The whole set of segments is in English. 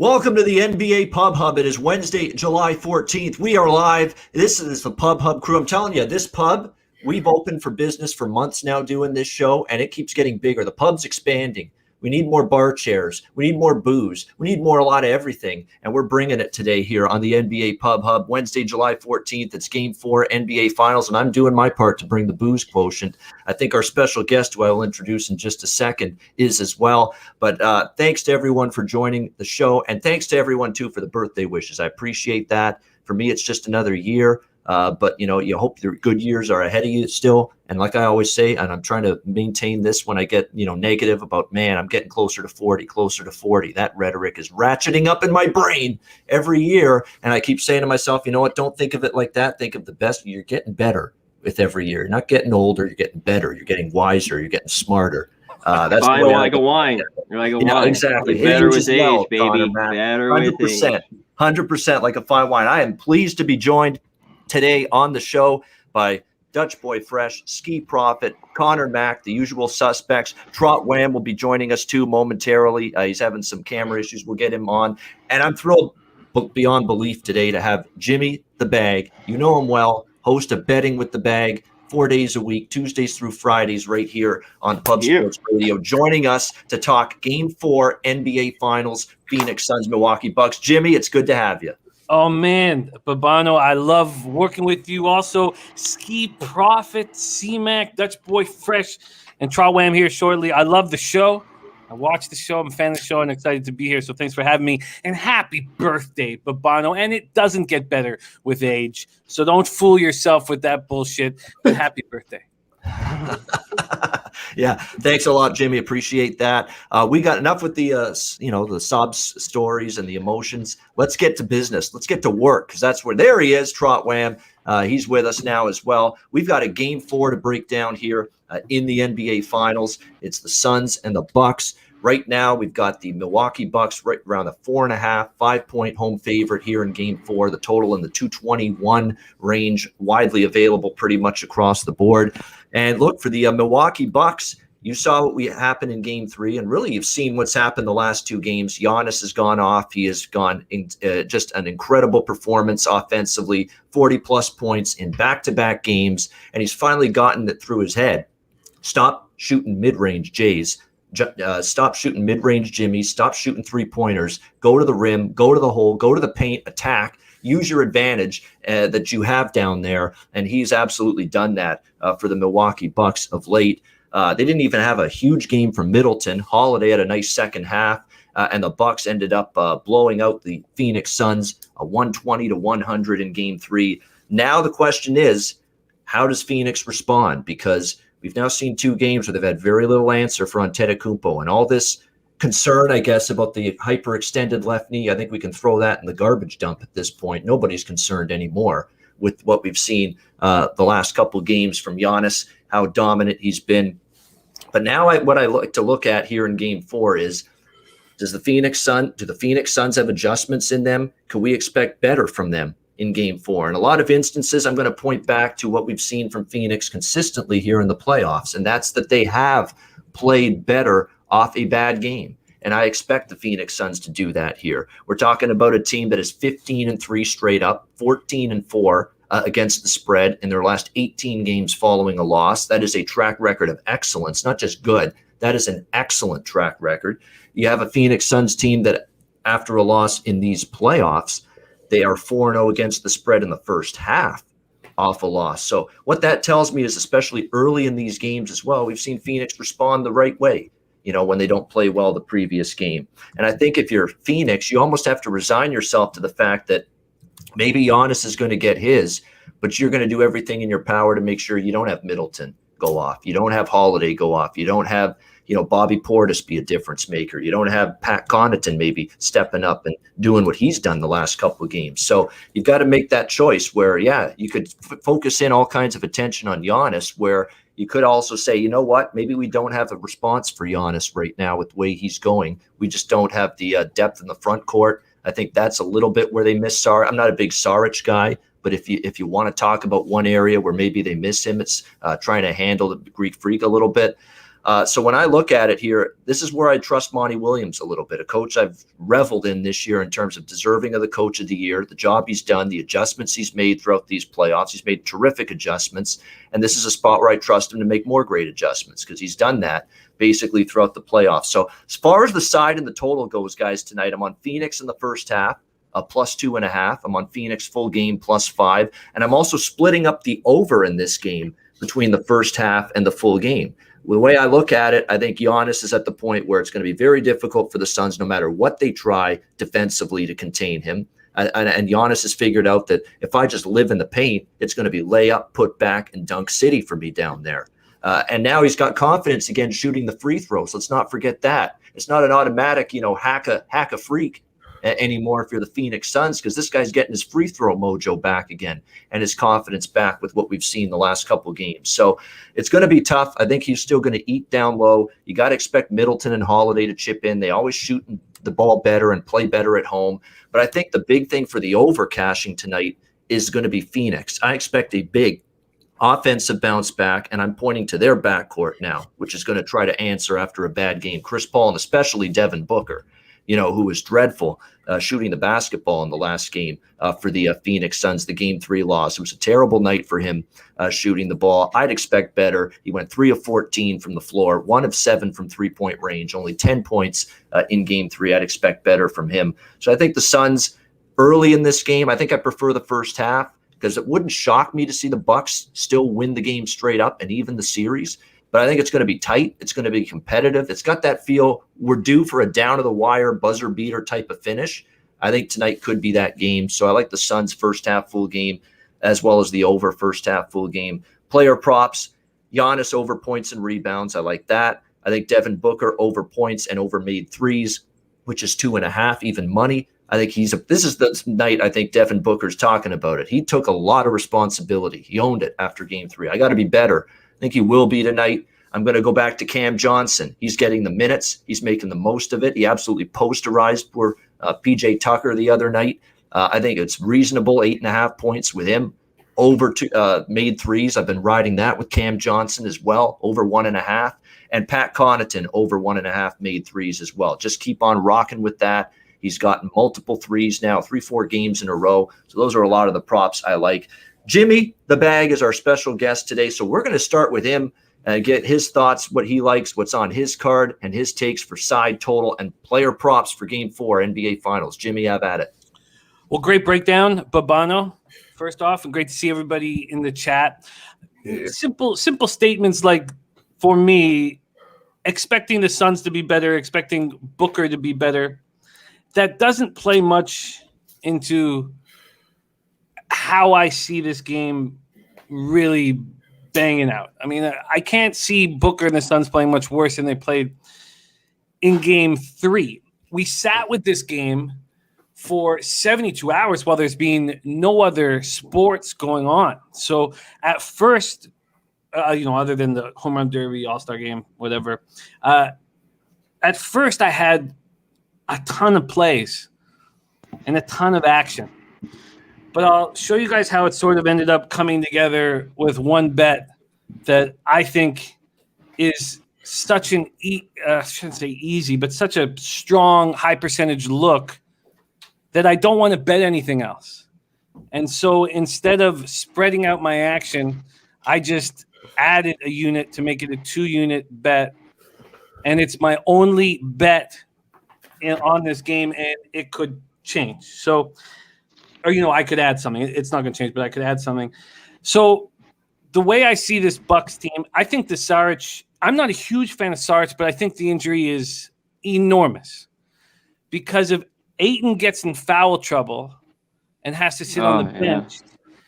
Welcome to the NBA Pub Hub. It is Wednesday, July 14th. We are live. This is the Pub Hub crew. I'm telling you, this pub, we've opened for business for months now doing this show, and it keeps getting bigger. The pub's expanding. We need more bar chairs. We need more booze. We need a lot of everything, and we're bringing it today here on the NBA Pub Hub. Wednesday, July 14th, it's Game 4 NBA Finals, and I'm doing my part to bring the booze quotient. I think our special guest, who I will introduce in just a second, is as well. But thanks to everyone for joining the show, and thanks to everyone, too, for the birthday wishes. I appreciate that. For me, it's just another year. But, you hope your good years are ahead of you still. And like I always say, and I'm trying to maintain this when I get, negative about, man, I'm getting closer to 40. That rhetoric is ratcheting up in my brain every year. And I keep saying to myself, you know what? Don't think of it like that. Think of the best. You're getting better with every year. You're not getting older. You're getting better. You're getting wiser. You're getting smarter. That's the way like a wine. You're like a wine. Exactly. Better with age, baby. Better with age. 100% like a fine wine. I am pleased to be joined today on the show by Dutch Boy Fresh, Skee Profit, Conor Mac, the usual suspects. TROT WAM will be joining us too momentarily. He's having some camera issues. We'll get him on. And I'm thrilled beyond belief today to have Jimmy the Bag. You know him well, host of Betting with the Bag, 4 days a week, Tuesdays through Fridays, right here on Pub Sports Radio, joining us to talk Game 4 NBA Finals, Phoenix Suns, Milwaukee Bucks. Jimmy, it's good to have you. Oh, man, Babano, I love working with you. Also, Skee Profit, C-Mac, Dutch Boy Fresh, and TROT WAM here shortly. I love the show. I watch the show. I'm a fan of the show and excited to be here. So thanks for having me. And happy birthday, Babano. And it doesn't get better with age. So don't fool yourself with that bullshit. But happy birthday. Yeah, thanks a lot, Jimmy. Appreciate that. We got enough with the the sob stories and the emotions. Let's get to business. Let's get to work, because that's where there he is, TROT WAM. He's with us now as well. We've got a Game 4 to break down here in the NBA Finals. It's the Suns and the Bucks. Right now, we've got the Milwaukee Bucks right around the 4.5, 5-point home favorite here in Game 4. The total in the 221 range, widely available pretty much across the board. And look, for the Milwaukee Bucks, you saw what happened in Game 3, and really you've seen what's happened the last two games. Giannis has gone off. He has gone in just an incredible performance offensively, 40-plus points in back-to-back games, and he's finally gotten it through his head. Stop shooting mid-range Jays. Stop shooting mid-range Jimmys. Stop shooting three-pointers. Go to the rim. Go to the hole. Go to the paint. Attack. Use your advantage that you have down there, and he's absolutely done that for the Milwaukee Bucks of late. They didn't even have a huge game from Middleton. Holiday had a nice second half, and the Bucks ended up blowing out the Phoenix Suns, 120-100 in Game 3. Now the question is, how does Phoenix respond? Because we've now seen two games where they've had very little answer for Antetokounmpo, and all this concern, I guess, about the hyperextended left knee. I think we can throw that in the garbage dump at this point. Nobody's concerned anymore with what we've seen the last couple games from Giannis, how dominant he's been. But now what I like to look at here in Game 4 is, do the Phoenix Suns have adjustments in them? Can we expect better from them in Game 4? In a lot of instances, I'm going to point back to what we've seen from Phoenix consistently here in the playoffs, and that's that they have played better off a bad game. And I expect the Phoenix Suns to do that here. We're talking about a team that is 15-3 straight up, 14-4 against the spread in their last 18 games following a loss. That is a track record of excellence, not just good. That is an excellent track record. You have a Phoenix Suns team that, after a loss in these playoffs, they are 4-0 against the spread in the first half off a loss. So what that tells me is, especially early in these games as well, we've seen Phoenix respond the right way, when they don't play well the previous game. And I think if you're Phoenix, you almost have to resign yourself to the fact that maybe Giannis is going to get his, but you're going to do everything in your power to make sure you don't have Middleton go off. You don't have Holiday go off. You don't have, Bobby Portis be a difference maker. You don't have Pat Connaughton maybe stepping up and doing what he's done the last couple of games. So you've got to make that choice where, you could focus in all kinds of attention on Giannis, where you could also say, you know what, maybe we don't have a response for Giannis right now with the way he's going. We just don't have the depth in the front court. I think that's a little bit where they miss Saric. I'm not a big Saric guy, but if you want to talk about one area where maybe they miss him, it's trying to handle the Greek Freak a little bit. So when I look at it here, this is where I trust Monty Williams a little bit, a coach I've reveled in this year in terms of deserving of the coach of the year, the job he's done, the adjustments he's made throughout these playoffs. He's made terrific adjustments. And this is a spot where I trust him to make more great adjustments because he's done that basically throughout the playoffs. So as far as the side and the total goes, guys, tonight, I'm on Phoenix in the first half. +2.5. I'm on Phoenix full game +5. And I'm also splitting up the over in this game between the first half and the full game. The way I look at it, I think Giannis is at the point where it's going to be very difficult for the Suns, no matter what they try defensively, to contain him. And Giannis has figured out that if I just live in the paint, it's going to be layup, put back, and dunk city for me down there. And now he's got confidence again shooting the free throws. Let's not forget that. It's not an automatic, hack a freak anymore if you're the Phoenix Suns, because this guy's getting his free throw mojo back again and his confidence back with what we've seen the last couple of games. So it's going to be tough. I think he's still going to eat down low. You got to expect Middleton and Holiday to chip in. They always shoot the ball better and play better at home. But I think the big thing for the over cashing tonight is going to be Phoenix. I expect a big offensive bounce back, and I'm pointing to their backcourt now, which is going to try to answer after a bad game. Chris Paul and especially Devin Booker, who was dreadful shooting the basketball in the last game for the Phoenix Suns, the Game 3 loss. It was a terrible night for him shooting the ball. I'd expect better. He went 3 of 14 from the floor, 1 of 7 from three-point range, only 10 points in Game 3. I'd expect better from him. So I think the Suns early in this game, I think I prefer the first half, because it wouldn't shock me to see the Bucks still win the game straight up and even the series. But I think it's going to be tight. It's going to be competitive. It's got that feel we're due for a down-to-the-wire buzzer beater type of finish. I think tonight could be that game. So I like the Suns first half full game as well as the over first half full game. Player props, Giannis over points and rebounds. I like that. I think Devin Booker over points and over made threes, which is 2.5, even money. I think this is the night I think Devin Booker's talking about it. He took a lot of responsibility. He owned it after Game 3. I got to be better. I think he will be tonight. I'm going to go back to Cam Johnson. He's getting the minutes. He's making the most of it. He absolutely posterized poor PJ Tucker the other night. I think it's reasonable, 8.5 points with him. Over made threes. I've been riding that with Cam Johnson as well, over 1.5. And Pat Connaughton over 1.5 made threes as well. Just keep on rocking with that. He's gotten multiple threes now, 3-4 games in a row. So those are a lot of the props I like. Jimmy the Bag is our special guest today. So we're going to start with him and get his thoughts, what he likes, what's on his card, and his takes for side total and player props for Game 4 NBA Finals. Jimmy, have at it. Well, great breakdown, Babano. First off, and great to see everybody in the chat. Yeah. Simple statements like, for me, expecting the Suns to be better, expecting Booker to be better, that doesn't play much into how I see this game really banging out. I mean, I can't see Booker and the Suns playing much worse than they played in Game 3. We sat with this game for 72 hours while there's been no other sports going on. So at first, other than the home run derby, all-star game, whatever, at first I had a ton of plays and a ton of action. But I'll show you guys how it sort of ended up coming together with one bet that I think is such an I shouldn't say easy, but such a strong, high percentage look that I don't want to bet anything else. And so instead of spreading out my action, I just added a unit to make it a 2-unit bet. And it's my only bet on this game, and it could change. So, I could add something. It's not going to change, but I could add something. So the way I see this Bucks team, I think the Saric, I'm not a huge fan of Saric, but I think the injury is enormous because if Ayton gets in foul trouble and has to sit on the bench,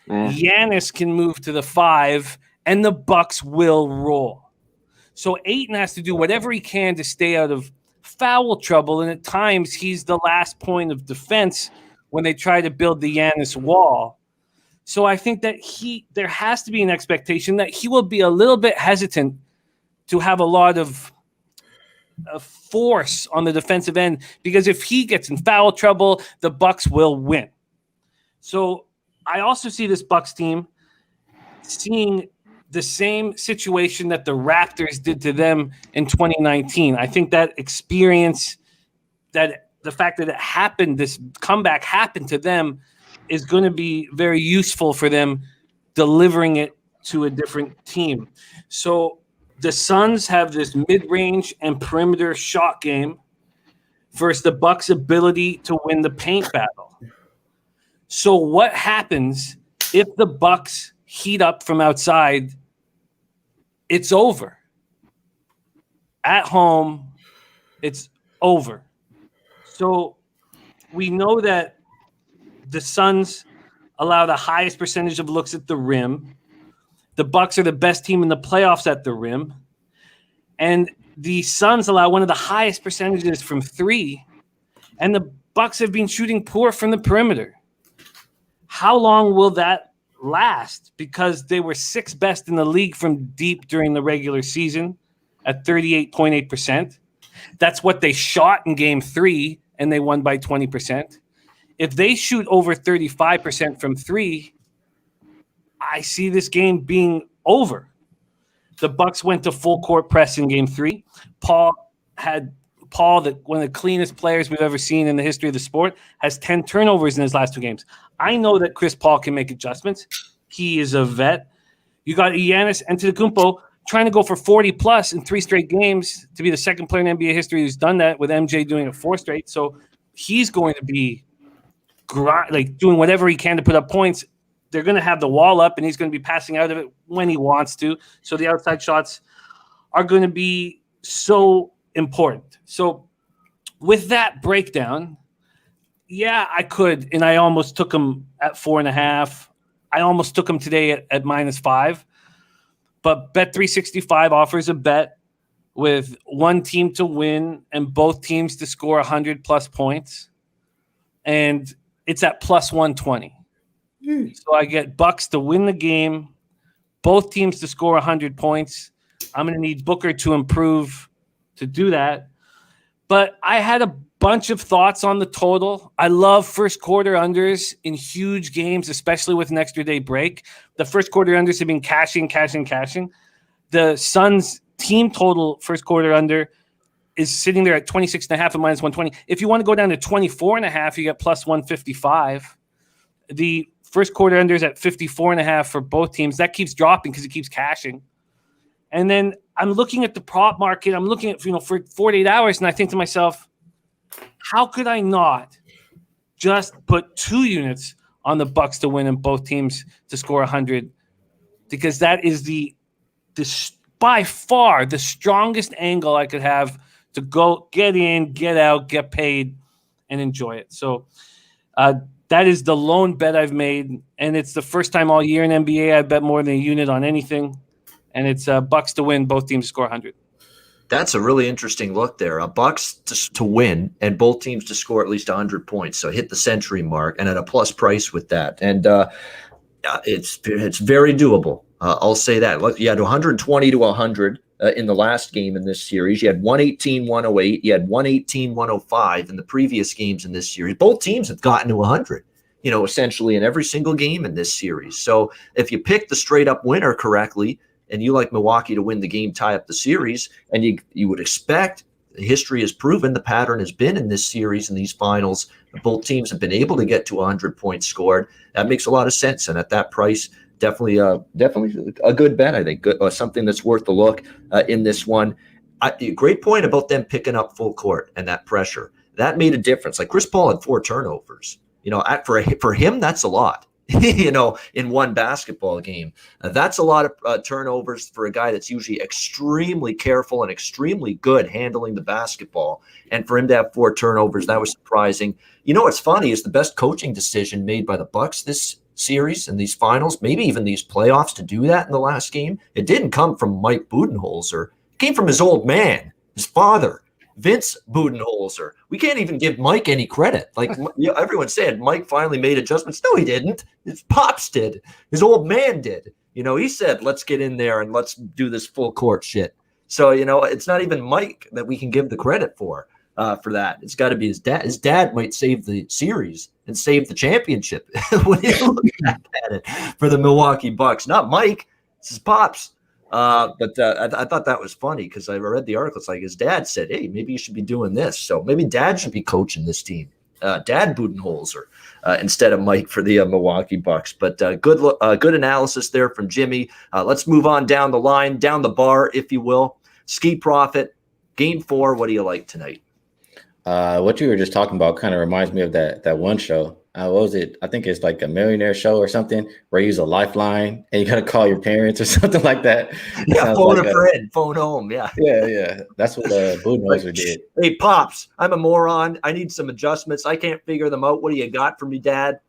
Giannis can move to the 5 and the Bucks will roll. So Ayton has to do whatever he can to stay out of foul trouble. And at times he's the last point of defense when they try to build the Giannis wall. So I think that there has to be an expectation that he will be a little bit hesitant to have a lot of force on the defensive end, because if he gets in foul trouble, the Bucks will win. So I also see this Bucks team seeing the same situation that the Raptors did to them in 2019. I think that experience, that the fact that it happened, this comeback happened to them, is going to be very useful for them delivering it to a different team. So the Suns have this mid-range and perimeter shot game versus the Bucks' ability to win the paint battle. So what happens if the Bucks heat up from outside? It's over. At home, it's over. So we know that the Suns allow the highest percentage of looks at the rim. The Bucks are the best team in the playoffs at the rim. And the Suns allow one of the highest percentages from three. And the Bucks have been shooting poor from the perimeter. How long will that last? Because they were sixth best in the league from deep during the regular season at 38.8%. That's what they shot in game 3, and they won by 20%. If they shoot over 35% from three, I see this game being over. The Bucks went to full court press in game 3. Paul, one of the cleanest players we've ever seen in the history of the sport, has 10 turnovers in his last 2 games. I know that Chris Paul can make adjustments. He is a vet. You got Giannis Antetokounmpo trying to go for 40-plus in 3 straight games to be the second player in NBA history who's done that, with MJ doing it 4 straight. So he's going to be doing whatever he can to put up points. They're going to have the wall up, and he's going to be passing out of it when he wants to. So the outside shots are going to be so important. So with that breakdown, yeah, I could, and I almost took him at 4.5. I almost took him today at -5. But Bet365 offers a bet with one team to win and both teams to score 100-plus points. And it's at +120. So I get Bucks to win the game, both teams to score 100 points. I'm going to need Booker to improve to do that. But I had a bunch of thoughts on the total. I love first quarter unders in huge games, especially with an extra day break. The first quarter unders have been cashing. The Suns team total first quarter under is sitting there at 26.5 at -120. If you want to go down to 24.5, you get +155. The first quarter under is at 54.5 for both teams. That keeps dropping because it keeps cashing. And then I'm looking at the prop market. I'm looking at, for 48 hours, and I think to myself, how could I not just put 2 units on the Bucks to win and both teams to score 100? Because that is by far the strongest angle I could have to go get in, get out, get paid, and enjoy it. So that is the lone bet I've made, and it's the first time all year in NBA I bet more than a unit on anything, and it's Bucks to win, both teams to score 100. That's a really interesting look there. Bucks to win and both teams to score at least 100 points, so hit the century mark, and at a plus price with that. And it's very doable. I'll say that. Look, you had 120 to 100 in the last game in this series. You had 118, 108. You had 118, 105 in the previous games in this series. Both teams have gotten to 100, essentially in every single game in this series. So if you pick the straight up winner correctly, and you like Milwaukee to win the game, tie up the series, and you would expect, history has proven, the pattern has been in this series, in these finals, both teams have been able to get to 100 points scored. That makes a lot of sense, and at that price, definitely a good bet, I think. Something that's worth a look in this one. Great point about them picking up full court and that pressure. That made a difference. Like Chris Paul had 4 turnovers. For him, that's a lot. In one basketball game. That's a lot of turnovers for a guy that's usually extremely careful and extremely good handling the basketball. And for him to have 4 turnovers, that was surprising. What's funny is the best coaching decision made by the Bucks this series and these finals, maybe even these playoffs, to do that in the last game. It didn't come from Mike Budenholzer. It came from his old man, his father, Vince Budenholzer. We can't even give Mike any credit. Like everyone said, Mike finally made adjustments. No, he didn't. His pops did. His old man did. He said, let's get in there and let's do this full court shit. So, it's not even Mike that we can give the credit for that. It's got to be his dad. His dad might save the series and save the championship when you look at it for the Milwaukee Bucks. Not Mike. This is Pops. But I thought that was funny because I read the article. It's like his dad said, hey, maybe you should be doing this. So maybe Dad should be coaching this team. Dad Budenholzer instead of Mike for the Milwaukee Bucks. But good analysis there from Jimmy. Let's move on down the line, down the bar, if you will. Skee Profit, Game 4. What do you like tonight? What you were just talking about kind of reminds me of that one show. What was it? I think it's like a millionaire show or something where you use a lifeline and you got to call your parents or something like that. Yeah, phone like a friend, phone home. Yeah. Yeah. That's what Budenholzer did. Hey, Pops, I'm a moron. I need some adjustments. I can't figure them out. What do you got for me, Dad?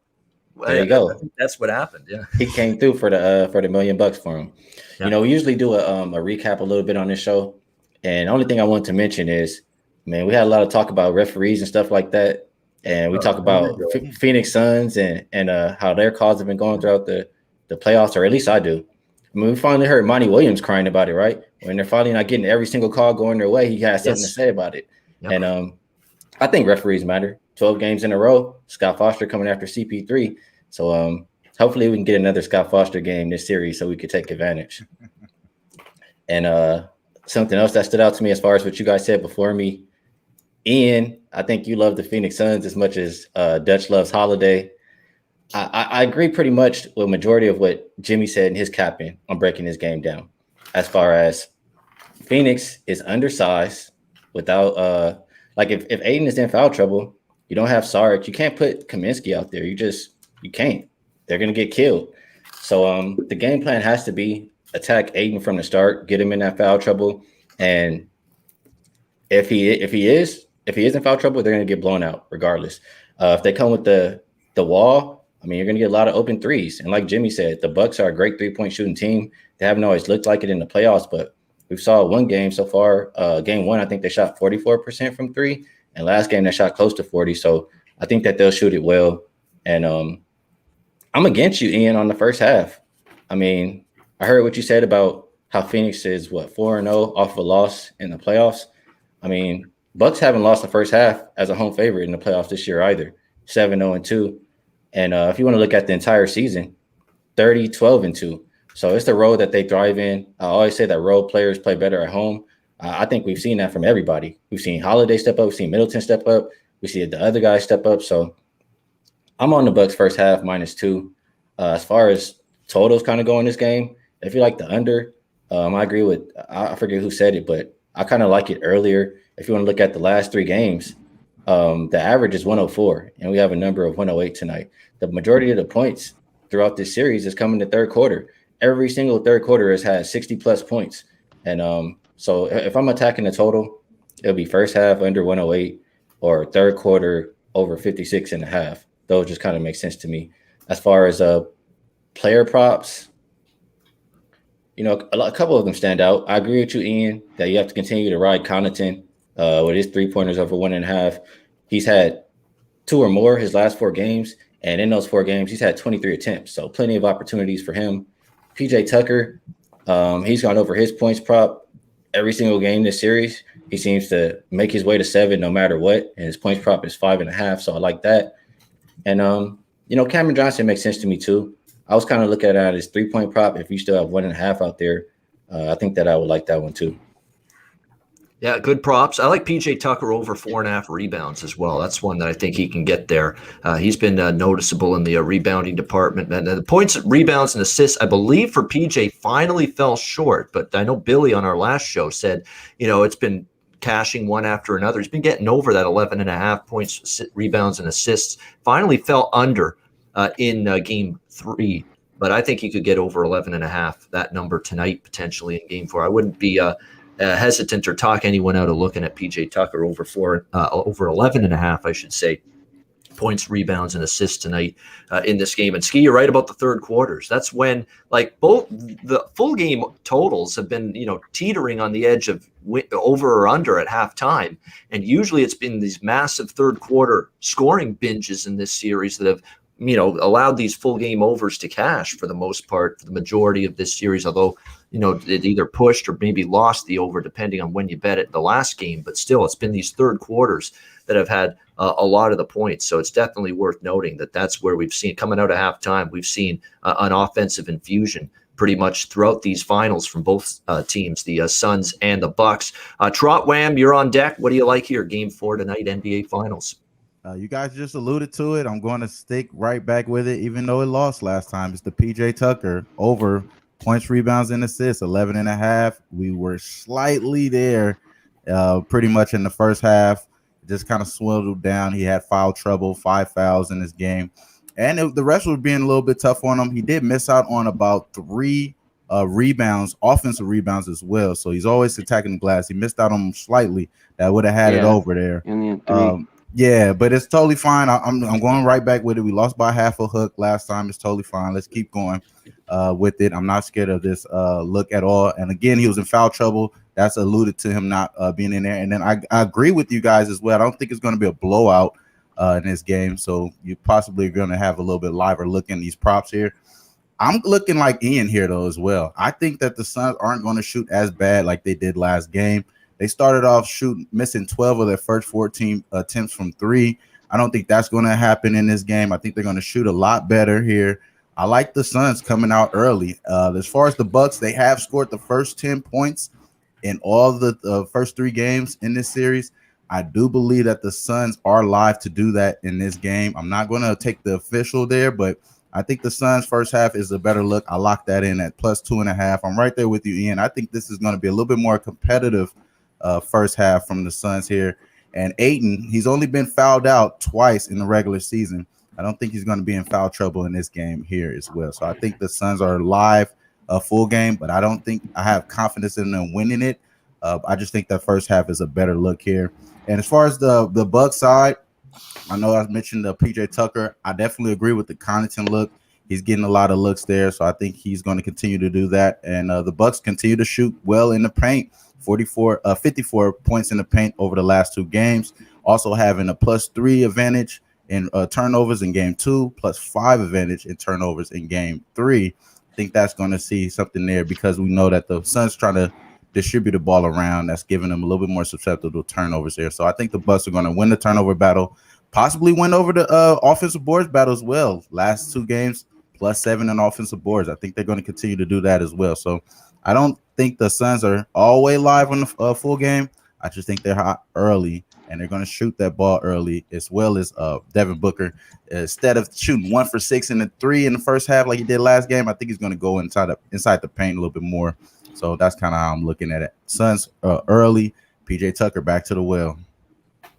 There you go. I think that's what happened. Yeah. He came through for the $1 million for him. Yeah. We usually do a recap a little bit on this show. And the only thing I want to mention is, man, we had a lot of talk about referees and stuff like that. And we talk about Phoenix Suns and how their calls have been going throughout the playoffs, or at least I do. I mean, we finally heard Monty Williams crying about it, right? When they're finally not getting every single call going their way, he has something to say about it. Yep. And I think referees matter. 12 games in a row, Scott Foster coming after CP3. So hopefully we can get another Scott Foster game this series so we could take advantage. And something else that stood out to me as far as what you guys said before me, Ian, I think you love the Phoenix Suns as much as Dutch loves Holiday. I agree pretty much with majority of what Jimmy said in his capping on breaking his game down. As far as Phoenix is undersized without like if Aiden is in foul trouble, you don't have Sarge. You can't put Kaminsky out there. You can't. They're gonna get killed. So the game plan has to be attack Aiden from the start, get him in that foul trouble, and if he is in foul trouble, they're going to get blown out regardless. If they come with the wall, I mean, you're going to get a lot of open threes. And like Jimmy said, the Bucks are a great three-point shooting team. They haven't always looked like it in the playoffs, but we've saw one game so far. Game 1, I think they shot 44% from three. And last game, they shot close to 40. So I think that they'll shoot it well. And I'm against you, Ian, on the first half. I mean, I heard what you said about how Phoenix is, 4-0 off of a loss in the playoffs. I mean, Bucks haven't lost the first half as a home favorite in the playoffs this year either, 7-0-2. And if you want to look at the entire season, 30-12-2. So it's the road that they thrive in. I always say that road players play better at home. I think we've seen that from everybody. We've seen Holiday step up. We've seen Middleton step up. We see the other guys step up. So I'm on the Bucks first half -2. As far as totals kind of go in this game, if you like the under, I agree with – I forget who said it, but I kind of like it earlier. If you want to look at the last 3 games, the average is 104, and we have a number of 108 tonight. The majority of the points throughout this series is coming in the third quarter. Every single third quarter has had 60-plus points. And so if I'm attacking the total, it'll be first half under 108 or third quarter over 56.5. Those just kind of make sense to me. As far as player props, a couple of them stand out. I agree with you, Ian, that you have to continue to ride Connaughton with his 3-pointers over 1.5. He's had 2 or more his last 4 games, and in those 4 games, he's had 23 attempts, so plenty of opportunities for him. PJ Tucker, he's gone over his points prop every single game this series. He seems to make his way to 7 no matter what, and his points prop is 5.5, so I like that. And, Cameron Johnson makes sense to me too. I was kind of looking at his 3-point prop. If you still have 1.5 out there, I think that I would like that one too. Yeah, good props. I like PJ Tucker over 4.5 rebounds as well. That's one that I think he can get there. He's been noticeable in the rebounding department. And the points, rebounds, and assists, I believe for PJ finally fell short. But I know Billy on our last show said, it's been cashing one after another. He's been getting over that 11.5 points, rebounds, and assists. Finally fell under in game 3. But I think he could get over 11.5, that number tonight, potentially in game 4. I wouldn't be hesitant or talk anyone out of looking at PJ Tucker over 11.5, I should say, points, rebounds, and assists tonight in this game. And Skee, you're right about the third quarters. That's when both the full game totals have been, teetering on the edge of over or under at halftime. And usually it's been these massive third quarter scoring binges in this series that have, allowed these full game overs to cash for the most part, for the majority of this series, although, it either pushed or maybe lost the over depending on when you bet it the last game. But still, it's been these third quarters that have had a lot of the points. So it's definitely worth noting that that's where we've seen, coming out of halftime, we've seen an offensive infusion pretty much throughout these finals from both teams, the Suns and the Bucks. Trot Wham, you're on deck. What do you like here? Game 4 tonight, NBA Finals. You guys just alluded to it. I'm going to stick right back with it, even though it lost last time. It's the PJ Tucker over points, rebounds, and assists, 11.5. We were slightly there pretty much in the first half. Just kind of swindled down. He had foul trouble, 5 fouls in this game. And the rest was being a little bit tough on him. He did miss out on about 3 rebounds, offensive rebounds as well. So he's always attacking the glass. He missed out on them slightly. That would have had it over there. Yeah, but it's totally fine. I'm going right back with it. We lost by half a hook last time. It's totally fine. Let's keep going with it. I'm not scared of this look at all. And again, he was in foul trouble. That's alluded to him not being in there. And then I agree with you guys as well. I don't think it's going to be a blowout in this game. So you possibly are going to have a little bit liver look in these props here. I'm looking like Ian here, though, as well. I think that the Suns aren't going to shoot as bad like they did last game. They started off missing 12 of their first 14 attempts from 3. I don't think that's going to happen in this game. I think they're going to shoot a lot better here. I like the Suns coming out early. As far as the Bucks, they have scored the first 10 points in all the first 3 games in this series. I do believe that the Suns are live to do that in this game. I'm not going to take the official there, but I think the Suns' first half is a better look. I locked that in at plus 2.5. I'm right there with you, Ian. I think this is going to be a little bit more competitive first half from the Suns here. And Ayton, he's only been fouled out twice in the regular season. I don't think he's going to be in foul trouble in this game here as well. So I think the Suns are live a full game, but I don't think I have confidence in them winning it. I just think that first half is a better look here. And as far as the Bucks side, I know I mentioned PJ Tucker. I definitely agree with the Connaughton look. He's getting a lot of looks there, so I think he's going to continue to do that. And the Bucks continue to shoot well in the paint. 54 points in the paint over the last 2 games. Also having a +3 advantage in turnovers in game 2, +5 advantage in turnovers in game 3. I think that's going to see something there because we know that the Suns trying to distribute the ball around. That's giving them a little bit more susceptible to turnovers there. So I think the Bucks are going to win the turnover battle, possibly win over the offensive boards battle as well. Last 2 games, +7 in offensive boards. I think they're going to continue to do that as well. So I don't think the Suns are all the way live on the full game. I just think they're hot early, and they're going to shoot that ball early, as well as Devin Booker. Instead of shooting 1 for 6 and 3 in the first half like he did last game, I think he's going to go inside the paint a little bit more. So that's kind of how I'm looking at it. Suns early, PJ Tucker back to the well.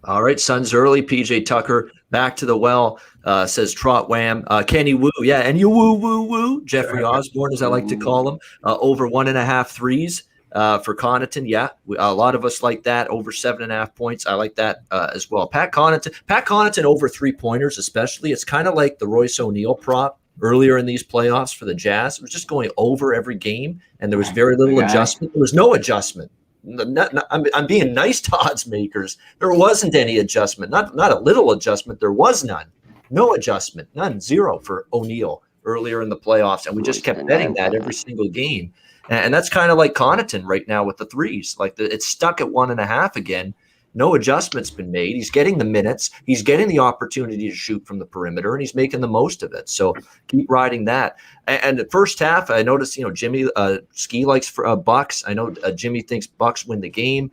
All right, Suns early, PJ Tucker back to the well, says Trot Wham. Kenny Woo, yeah, and you woo. Jeffrey Osborne, as I like to call him, over 1.5 threes for Connaughton. Yeah, a lot of us like that, over 7.5 points. I like that as well. Pat Connaughton over 3-pointers especially. It's kind of like the Royce O'Neal prop earlier in these playoffs for the Jazz. It was just going over every game, and there was very little adjustment. There was no adjustment. I'm being nice to odds makers. There wasn't any adjustment, not a little adjustment. There was none, no adjustment, none, 0 for O'Neal earlier in the playoffs, and we just kept betting that every single game. And that's kind of like Connaughton right now with the threes. Like it's stuck at 1.5 again. No adjustment's been made. He's getting the minutes. He's getting the opportunity to shoot from the perimeter, and he's making the most of it. So keep riding that. And the first half, I noticed, Jimmy Skee likes for Bucks. I know Jimmy thinks Bucks win the game.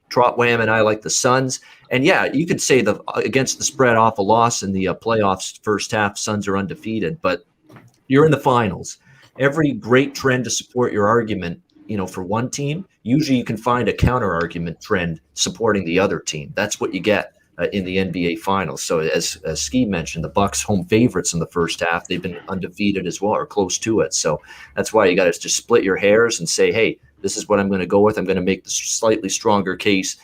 Trot Wham and I like the Suns. And yeah, you could say against the spread off a loss in the playoffs first half, Suns are undefeated. But you're in the finals. Every great trend to support your argument, for one team, usually you can find a counter argument trend supporting the other team. That's what you get in the NBA Finals. So as Skee mentioned, the Bucks home favorites in the first half. They've been undefeated as well, or close to it. So that's why you got to just split your hairs and say, hey, this is what I'm going to go with. I'm going to make the slightly stronger case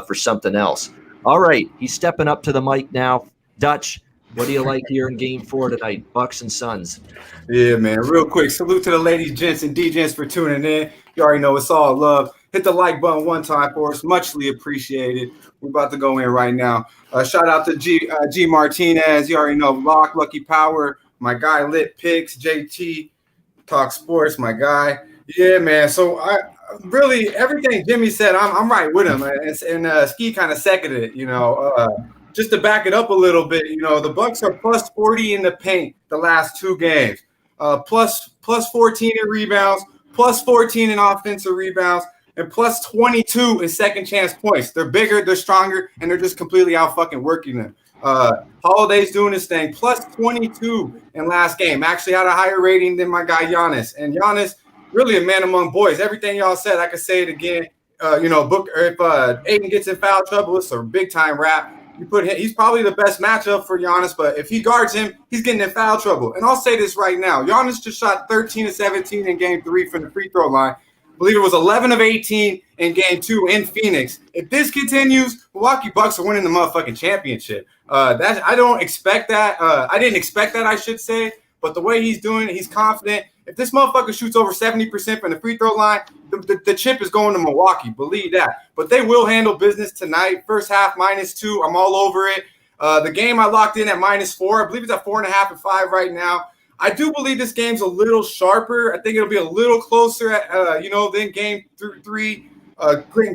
for something else. All right, he's stepping up to the mic now. Dutch, what do you like here in Game 4 tonight, Bucks and Suns? Yeah, man. Real quick, salute to the ladies, gents, and D-gents for tuning in. You already know it's all love. Hit the like button one time for us. Muchly appreciated. We're about to go in right now. Shout out to G Martinez. You already know Lock, Lucky Power, my guy Lit Picks, JT, Talk Sports, my guy. Yeah, man. So I really everything Jimmy said, I'm right with him. And Skee kind of seconded it, just to back it up a little bit, the Bucks are plus 40 in the paint the last 2 games, plus plus 14 in rebounds, plus 14 in offensive rebounds, and plus 22 in second chance points. They're bigger, they're stronger, and they're just completely out fucking working them. Holiday's doing his thing, plus 22 in last game. Actually had a higher rating than my guy Giannis. And Giannis, really a man among boys. Everything y'all said, I could say it again. If Aiden gets in foul trouble, it's a big time wrap. You put him, he's probably the best matchup for Giannis, but if he guards him, he's getting in foul trouble. And I'll say this right now. Giannis just shot 13 of 17 in game 3 from the free throw line. I believe it was 11 of 18 in game 2 in Phoenix. If this continues, Milwaukee Bucks are winning the motherfucking championship. I don't expect that. I didn't expect that, I should say. But the way he's doing it, he's confident. If this motherfucker shoots over 70% from the free throw line, the chip is going to Milwaukee. Believe that. But they will handle business tonight. First half, -2. I'm all over it. The game I locked in at -4. I believe it's at 4.5 and 5 right now. I do believe this game's a little sharper. I think it'll be a little closer than game 3.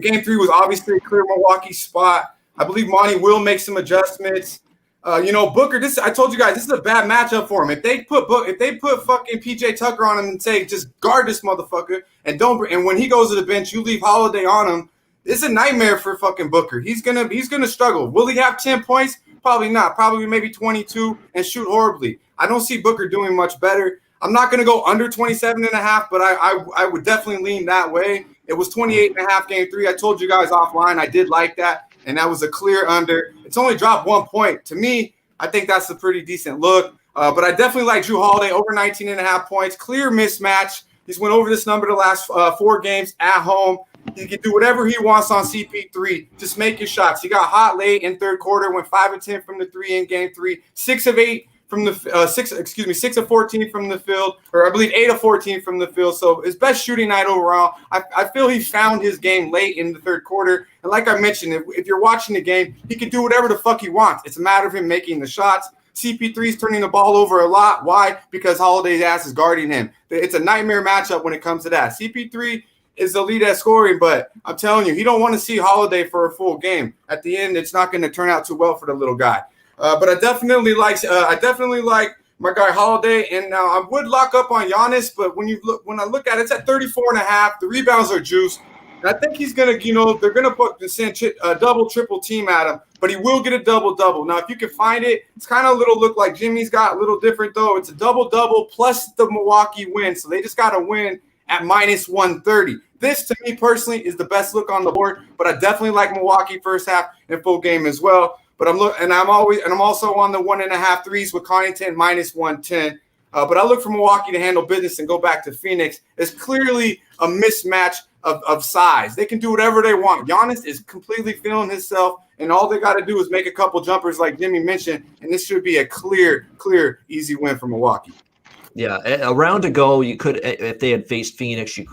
Game 3 was obviously a clear Milwaukee spot. I believe Monty will make some adjustments. Booker, I told you guys, this is a bad matchup for him. If they put fucking PJ Tucker on him and say, just guard this motherfucker and when he goes to the bench, you leave Holiday on him, it's a nightmare for fucking Booker. He's gonna struggle. Will he have 10 points? Probably not. Probably maybe 22 and shoot horribly. I don't see Booker doing much better. I'm not going to go under 27.5, but I would definitely lean that way. It was 28.5 game 3. I told you guys offline I did like that, and that was a clear under. It's only dropped 1 point. To me, I think that's a pretty decent look. But I definitely like Jrue Holiday over 19.5 points. Clear mismatch. He's went over this number the last 4 games at home. He can do whatever he wants on CP3. Just make your shots. He got hot late in third quarter, went 5 of 10 from the 3 in game 3, 6 of 8 from the 6 of 14 from the field, or I believe 8 of 14 from the field. So his best shooting night overall. I feel he found his game late in the third quarter. And like I mentioned, if you're watching the game, he can do whatever the fuck he wants. It's a matter of him making the shots. CP3 is turning the ball over a lot. Why? Because Holiday's ass is guarding him. It's a nightmare matchup when it comes to that. CP3 is the lead at scoring, but I'm telling you, he don't want to see Holiday for a full game. At the end, it's not going to turn out too well for the little guy. But I definitely like my guy Holiday, and now I would lock up on Giannis. But when I look at it, it's at 34.5. The rebounds are juiced, and I think he's gonna, they're gonna send a double, triple team at him. But he will get a double. Now, if you can find it, it's kind of a little look like Jimmy's got, a little different though. It's a double plus the Milwaukee win, so they just got to win at -130. This, to me personally, is the best look on the board. But I definitely like Milwaukee first half and full game as well. But I'm also on the 1.5 threes with Connaughton -110. But I look for Milwaukee to handle business and go back to Phoenix. It's clearly a mismatch of size. They can do whatever they want. Giannis is completely feeling himself, and all they got to do is make a couple jumpers like Jimmy mentioned, and this should be a clear, easy win for Milwaukee. Yeah, a round ago, you could, if they had faced Phoenix, you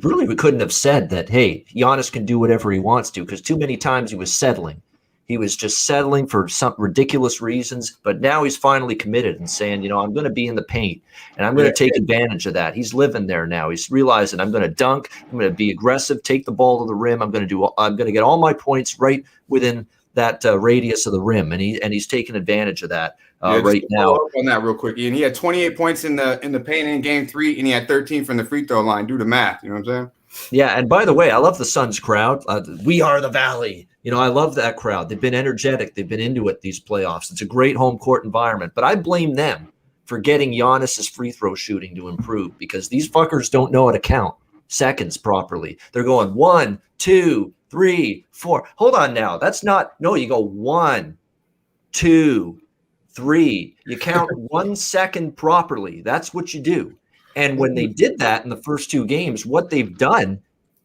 really couldn't have said that, hey, Giannis can do whatever he wants to, because too many times he was settling. He was just settling for some ridiculous reasons, but now he's finally committed and saying, I'm going to be in the paint, and I'm going to take advantage of that. He's living there now. He's realizing I'm going to dunk, I'm going to be aggressive, take the ball to the rim. I'm going to get all my points right within that radius of the rim, and he's taking advantage of that right now. On that real quick, Ian, he had 28 points in the paint in game 3, and he had 13 from the free throw line. Do the math. You know what I'm saying? Yeah, and by the way, I love the Suns crowd. We are the Valley. I love that crowd. They've been energetic. They've been into it these playoffs. It's a great home court environment. But I blame them for getting Giannis's free throw shooting to improve, because these fuckers don't know how to count seconds properly. They're going 1, 2, 3, 4. Hold on now. You go 1, 2, 3. You count 1 second properly. That's what you do. And when they did that in the first 2 games, what they've done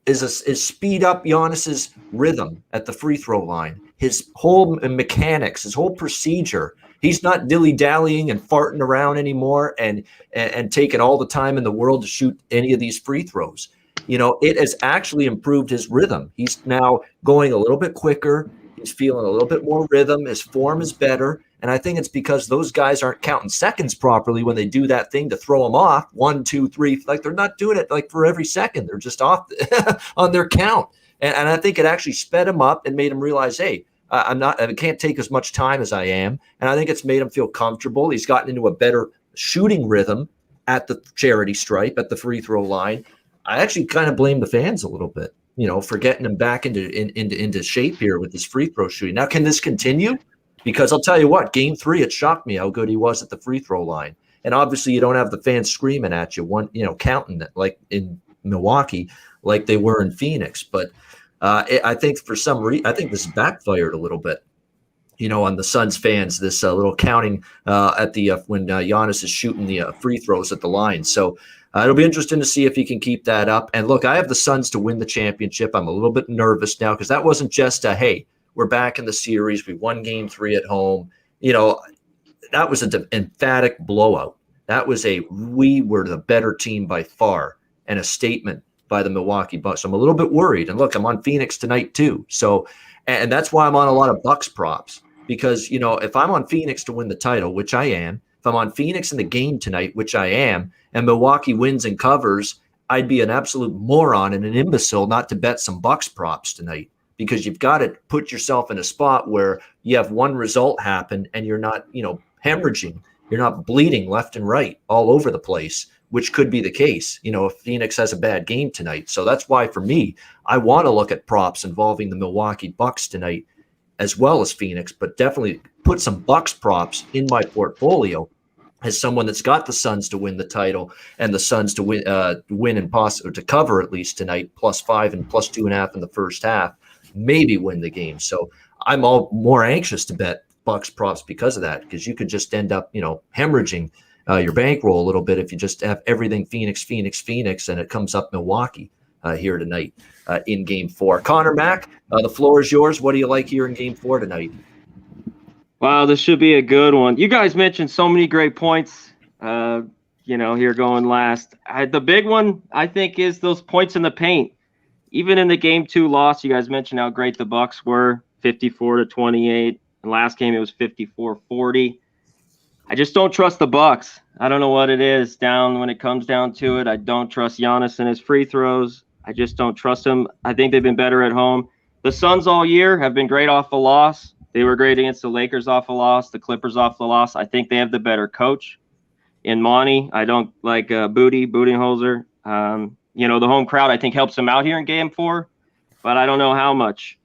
is speed up Giannis's rhythm at the free throw line, his whole mechanics, his whole procedure. He's not dilly-dallying and farting around anymore and taking all the time in the world to shoot any of these free throws. It has actually improved his rhythm. He's now going a little bit quicker. He's feeling a little bit more rhythm. His form is better. And I think it's because those guys aren't counting seconds properly when they do that thing to throw them off. 1, 2, 3. Like, they're not doing it like for every second. They're just off on their count. And I think it actually sped him up and made him realize, hey, I can't take as much time as I am. And I think it's made him feel comfortable. He's gotten into a better shooting rhythm at the charity stripe, at the free throw line. I actually kind of blame the fans a little bit, for getting him back into shape here with this free throw shooting. Now, can this continue? Because I'll tell you what, game 3, it shocked me how good he was at the free throw line. And obviously you don't have the fans screaming at you, counting it like in Milwaukee, like they were in Phoenix. But I think for some reason, I think this backfired a little bit, on the Suns fans, this little counting at the when Giannis is shooting the free throws at the line. So it'll be interesting to see if he can keep that up. And look, I have the Suns to win the championship. I'm a little bit nervous now because that wasn't just hey, we're back in the series. We won game 3 at home. That was an emphatic blowout. That was we were the better team by far, and a statement by the Milwaukee Bucks. I'm a little bit worried. And look, I'm on Phoenix tonight too. So, and that's why I'm on a lot of Bucks props, because, if I'm on Phoenix to win the title, which I am, if I'm on Phoenix in the game tonight, which I am, and Milwaukee wins and covers, I'd be an absolute moron and an imbecile not to bet some Bucks props tonight, because you've got to put yourself in a spot where you have one result happen and you're not, hemorrhaging. You're not bleeding left and right all over the place, which could be the case, if Phoenix has a bad game tonight. So that's why, for me, I want to look at props involving the Milwaukee Bucks tonight as well as Phoenix, but definitely put some Bucks props in my portfolio as someone that's got the Suns to win the title and the Suns to win and possibly to cover at least tonight, +5 and +2.5 in the first half, maybe win the game. So I'm all more anxious to bet Bucks props because of that, because you could just end up, hemorrhaging your bankroll a little bit if you just have everything Phoenix, and it comes up Milwaukee here tonight in game 4. Conor Mac, the floor is yours. What do you like here in game 4 tonight? Wow, this should be a good one. You guys mentioned so many great points, here going last. The big one, I think, is those points in the paint. Even in the game 2 loss, you guys mentioned how great the Bucks were, 54-28. And last game, it was 54-40. I just don't trust the Bucks. I don't know what it is when it comes down to it. I don't trust Giannis and his free throws. I just don't trust him. I think they've been better at home. The Suns all year have been great off a loss. They were great against the Lakers off a loss, the Clippers off the loss. I think they have the better coach in Monty. I don't like Budenholzer. The home crowd, I think, helps them out here in game 4, but I don't know how much.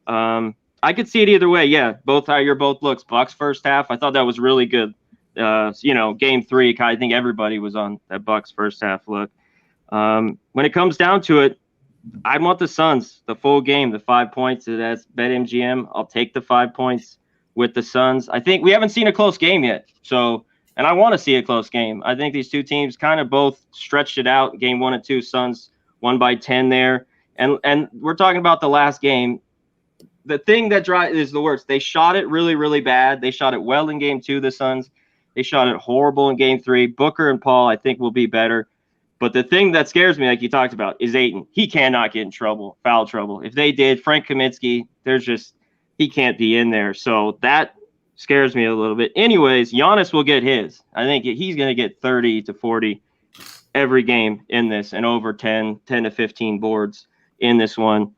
I could see it either way. Yeah, your looks. Bucks first half, I thought that was really good. Game 3, I think everybody was on that Bucks first half look. When it comes down to it, I want the Suns, the full game, the 5 points. That's BetMGM. I'll take the 5 points with the Suns. I think we haven't seen a close game yet. So, and I want to see a close game. I think these two teams kind of both stretched it out. Game 1 and 2, Suns won by 10 there. And we're talking about the last game. The thing that is the worst. They shot it really, really bad. They shot it well in game 2, the Suns. They shot it horrible in game 3. Booker and Paul, I think, will be better. But the thing that scares me, like you talked about, is Ayton. He cannot get in foul trouble. If they did, Frank Kaminsky, he can't be in there. So that scares me a little bit. Anyways, Giannis will get his. I think he's going to get 30 to 40 every game in this, and over 10 to 15 boards in this one.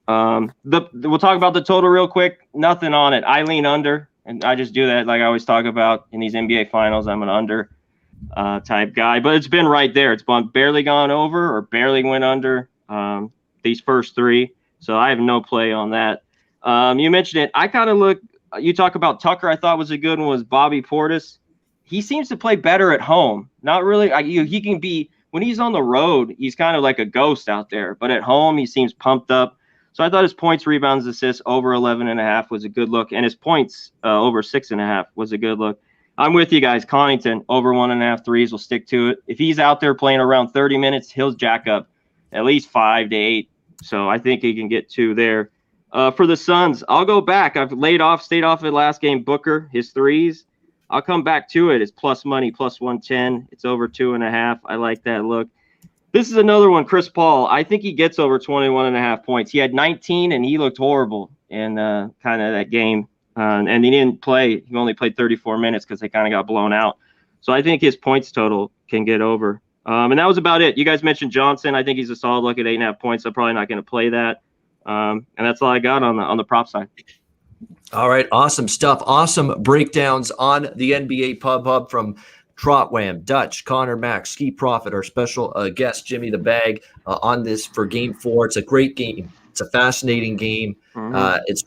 We'll talk about the total real quick. Nothing on it. I lean under, and I just do that like I always talk about in these NBA finals. I'm an under type guy, but it's been right there. It's barely gone over or barely went under these first 3. So I have no play on that. You mentioned it. I kind of look. You talk about Tucker. I thought was a good one. Was Bobby Portis. He seems to play better at home. Not really. He can be when he's on the road. He's kind of like a ghost out there. But at home, he seems pumped up. So I thought his points, rebounds, assists over 11.5 was a good look, and his points over 6.5 was a good look. I'm with you guys. Connaughton over 1.5 threes will stick to it. If he's out there playing around 30 minutes, he'll jack up at least 5 to 8. So I think he can get 2 there. For the Suns, I'll go back. I've stayed off of last game. Booker, his threes. I'll come back to it. It's plus money, plus 110. It's over 2.5. I like that look. This is another one, Chris Paul. I think he gets over 21.5 points. He had 19, and he looked horrible in kind of that game. And he didn't play. He only played 34 minutes because they kind of got blown out. So I think his points total can get over. And that was about it. You guys mentioned Johnson. I think he's a solid look at 8.5 points. I'm probably not going to play that. And that's all I got on the prop side. All right. Awesome stuff. Awesome breakdowns on the NBA Pub Hub from Trot Wam, Dutch, Conor Mac, Skee Profit, our special guest, Jimmy the Bag, on this for Game 4. It's a great game. It's a fascinating game.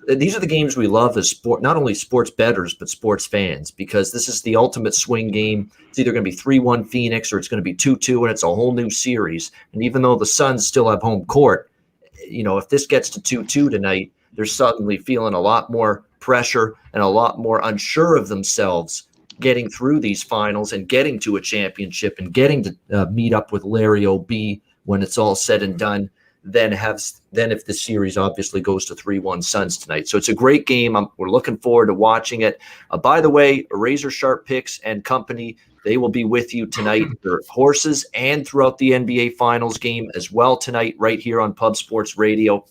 These are the games we love as sport, not only sports bettors, but sports fans, because this is the ultimate swing game. It's either going to be 3-1 Phoenix or it's going to be 2-2, and it's a whole new series. And even though the Suns still have home court, if this gets to 2-2 tonight, they're suddenly feeling a lot more pressure and a lot more unsure of themselves getting through these finals and getting to a championship and getting to meet up with Larry O.B. when it's all said and done. Then if the series obviously goes to 3-1 Suns tonight. So it's a great game. We're looking forward to watching it. By the way, Razor Sharp Picks and company, they will be with you tonight for horses and throughout the NBA Finals game as well tonight, right here on Pub Sports Radio.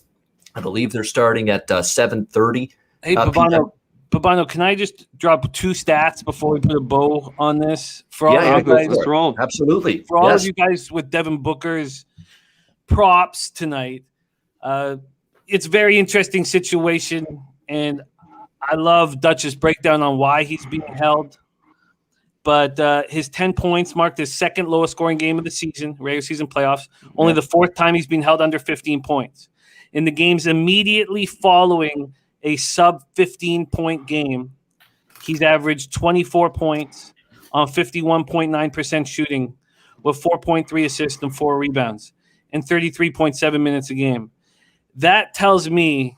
I believe they're starting at 7:30. Hey, Babano, can I just drop 2 stats before we put a bow on this? For all you guys, let's roll. Absolutely. For all of you guys with Devin Booker's props tonight, it's a very interesting situation, and I love Dutch's breakdown on why he's being held. But his 10 points marked his second lowest scoring game of the season, regular season playoffs, only the 4th time he's been held under 15 points. In the games immediately following a sub-15-point game, he's averaged 24 points on 51.9% shooting with 4.3 assists and 4 rebounds in 33.7 minutes a game. That tells me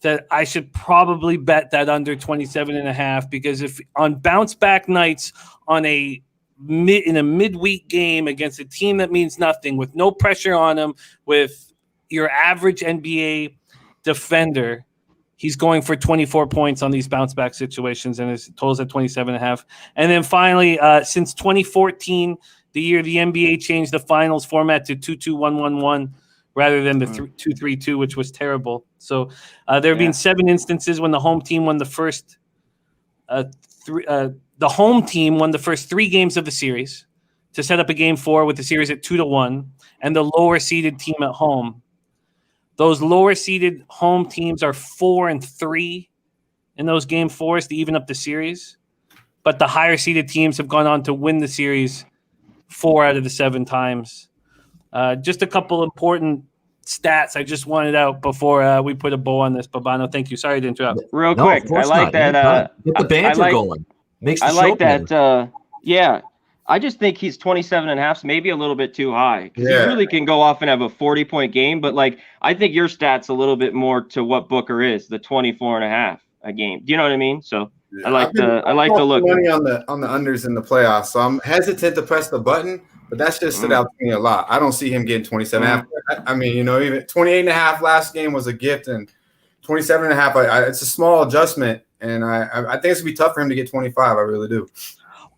that I should probably bet that under 27.5, because if on bounce-back nights in a midweek game against a team that means nothing, with no pressure on him, with your average NBA defender, he's going for 24 points on these bounce-back situations, and his total's at 27.5. And then finally, since 2014, the year the NBA changed the finals format to 2-2-1-1-1 rather than the 2-3-2, which was terrible. So there have been 7 instances when the home team won the first the home team won the first 3 games of the series to set up a game 4 with the series at 2-1, and the lower-seeded team at home. Those lower-seeded home teams are 4-3 in those game 4s to even up the series, but the higher-seeded teams have gone on to win the series 4 out of the 7 times. Just a couple important stats I just wanted out before we put a bow on this. Babano, thank you. Sorry to interrupt. Real quick, I like that. Get the banter going. Makes the I show like that. better. I just think he's 27.5, maybe a little bit too high. He Yeah. really can go off and have a 40-point game, but I think your stat's a little bit more to what Booker is, the 24.5 a game. Do you know what I mean? So I like the look. Money on the unders in the playoffs, so I'm hesitant to press the button, but that's just stood out to me a lot. I don't see him getting 27.5. I mean, even 28.5 last game was a gift, and 27.5, it's a small adjustment, and I think it's gonna be tough for him to get 25. I really do.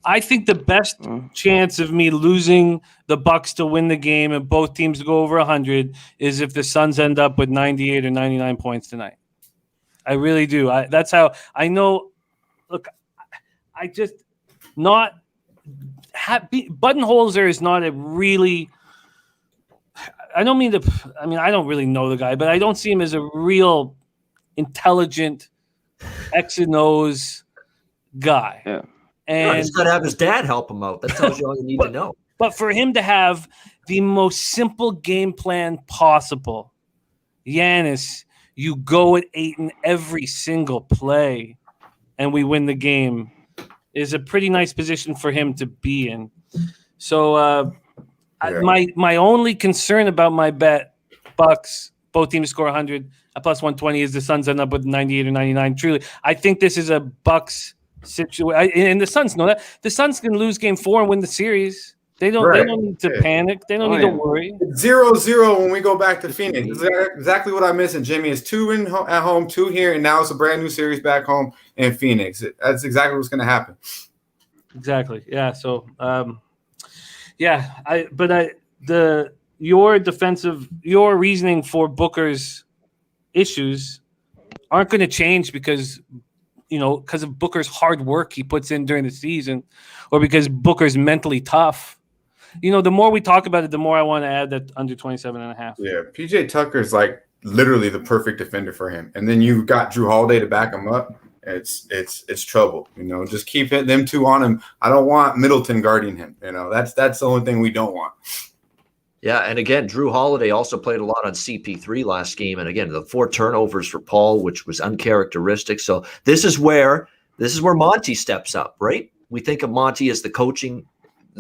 I think the best chance of me losing the Bucks to win the game and both teams go over 100 is if the Suns end up with 98 or 99 points tonight. I really do. That's how I know. Look, I just not Buttonholzer is not a really. I don't mean to. I mean, I don't really know the guy, but I don't see him as a real intelligent X and O's guy. Yeah. And he's got to have his dad help him out. That tells you all you need to know. But for him to have the most simple game plan possible, Giannis, you go at 8 in every single play, and we win the game, is a pretty nice position for him to be in. So my only concern about my bet, Bucks, both teams score 100 at plus 120, is the Suns end up with 98 or 99. Truly, I think this is a Bucks situation, and the Suns know that. The Suns can lose game 4 and win the series. They don't need to panic. They don't need to worry. 0-0 when we go back to Phoenix. This is exactly what I'm missing, Jimmy. It's 2 at home, 2 here, and now it's a brand new series back home in Phoenix. That's exactly what's going to happen. Exactly. Yeah. So, your reasoning for Booker's issues aren't going to change because of Booker's hard work he puts in during the season, or because Booker's mentally tough. The more we talk about it, the more I want to add that under 27.5. Yeah, PJ Tucker's like literally the perfect defender for him. And then you got Drew Holiday to back him up. it's trouble. Just keep them two on him. I don't want Middleton guarding him. That's the only thing we don't want. Yeah, and again, Drew Holiday also played a lot on CP3 last game, and again, the 4 turnovers for Paul, which was uncharacteristic. So this is where Monty steps up, right? We think of Monty as the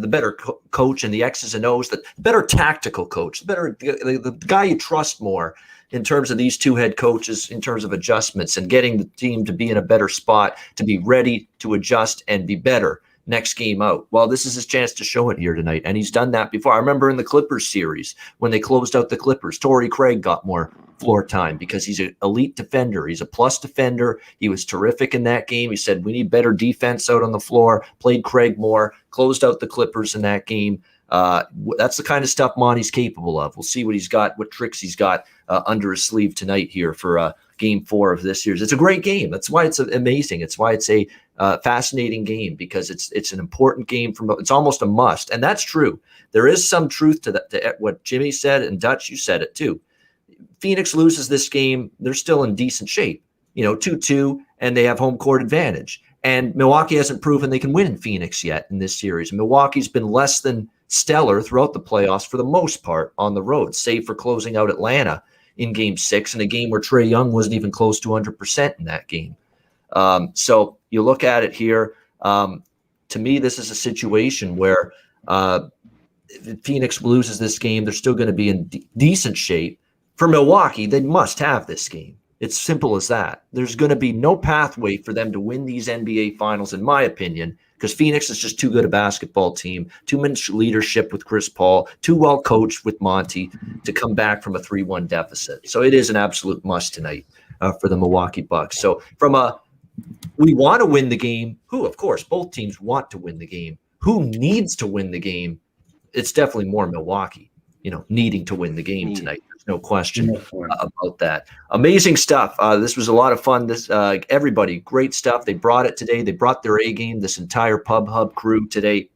better coach and the X's and O's, the better tactical coach, the guy you trust more in terms of these two head coaches, in terms of adjustments and getting the team to be in a better spot, to be ready to adjust and be better next game out. Well, this is his chance to show it here tonight, and he's done that before. I remember in the Clippers series when they closed out the Clippers, Torrey Craig got more floor time because he's an elite defender. He's a plus defender. He was terrific in that game. He said, we need better defense out on the floor, played Craig more, closed out the Clippers in that game. That's the kind of stuff Monty's capable of. We'll see what he's got, what tricks he's got under his sleeve tonight here for Game 4 of this year's. It's a great game. That's why it's amazing. It's why it's a fascinating game, because it's an important game. It's almost a must, and that's true. There is some truth to that. To what Jimmy said, and Dutch, you said it too. Phoenix loses this game, they're still in decent shape. 2-2, and they have home court advantage. And Milwaukee hasn't proven they can win in Phoenix yet in this series. Milwaukee's been less than stellar throughout the playoffs for the most part on the road, save for closing out Atlanta in Game 6, in a game where Trae Young wasn't even close to 100% in that game. So you look at it here. To me, this is a situation where if Phoenix loses this game, they're still going to be in decent shape. For Milwaukee, they must have this game. It's simple as that. There's going to be no pathway for them to win these NBA Finals, in my opinion, because Phoenix is just too good a basketball team, too much leadership with Chris Paul, too well coached with Monty to come back from a 3-1 deficit. So it is an absolute must tonight for the Milwaukee Bucks. So we want to win the game. Of course, both teams want to win the game. Who needs to win the game? It's definitely more Milwaukee, needing to win the game tonight. No question about that. Amazing stuff. This was a lot of fun. Everybody, great stuff. They brought it today. They brought their A game, this entire Pub Hub crew today,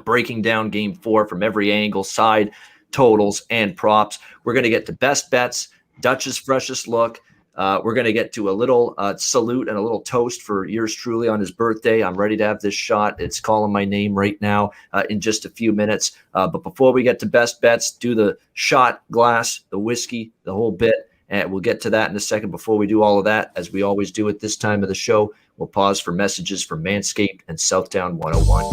breaking down Game 4 from every angle, side, totals, and props. We're going to get to best bets, Dutch's freshest look. We're going to get to a little salute and a little toast for yours truly on his birthday. I'm ready to have this shot. It's calling my name right now in just a few minutes. But before we get to best bets, do the shot glass, the whiskey, the whole bit. And we'll get to that in a second. Before we do all of that, as we always do at this time of the show, we'll pause for messages from Manscaped and Southtown 101.